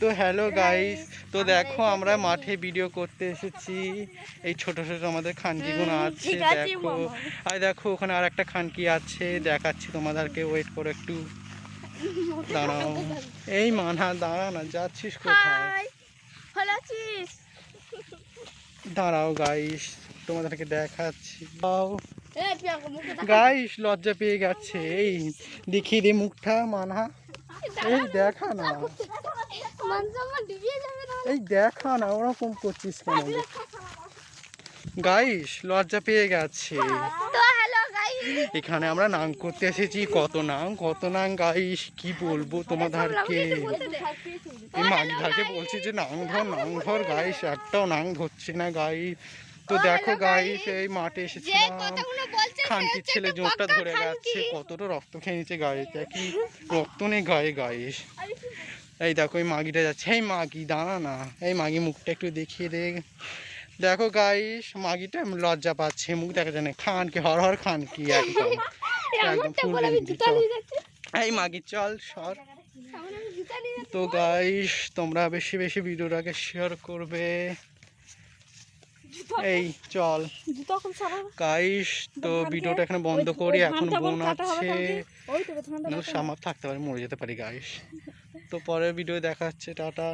তো hello guys, তো দেখো আমরা মাঠে ভিডিও করতে এসেছি। এই ছোট ছোট আমাদের খানকিগুলো আছে দেখো। আর দেখো ওখানে আর একটা খানকি আছে, দেখাচ্ছি তোমাদেরকে, ওয়েট করো একটু, দাঁড়াও। এই মানহা দাঁড়া না, যাচ্ছিস কোথায়? দাঁড়াও গাইস, তোমাদেরকে দেখাচ্ছি। গাইস লজ্জা পেয়ে গেছে, এই দেখিয়ে দে মুখটা মানহা, এই দেখা না, এই দেখা না, ওরকম করছিস কেন? গাইস লজ্জা পেয়ে গেছে। এখানে আমরা নাং করতে এসেছি, কত নাং গাইস, কি বলবো তোমাদেরকে। এই মাগিধারকে বলছি যে নাং ধর গাইস, একটাও নাং ধরছে না গাইস। তো দেখো গাইস, এই মাঠে এসেছিলাম, খানকির ছেলে জোরটা ধরে যাচ্ছে, কতটা রক্ত খেয়ে নিচ্ছে গায়ে, কি রক্ত নেই গায়ে গাইস। এই দেখো এই মাগিটা যাচ্ছে, এই মাগি দাঁড়া না, এই মাগি মুখটা একটু দেখিয়ে দে। দেখো গাইস, মাগিটা লজ্জা পাচ্ছে, মুখ দেখা যায় না, খানকি হর খানকি একদম একদম ফুল। এই মাগি চল সর। তো গাইস তোমরা বেশি বেশি ভিডিওটাকে শেয়ার করবে। এই চল গাইস, তো ভিডিওটা এখানে বন্ধ করি, এখন বোন আছে, সামার থাকতে পারে, মরে যেতে পারি গাইস। তো পরের ভিডিও দেখা হচ্ছে, টাটা।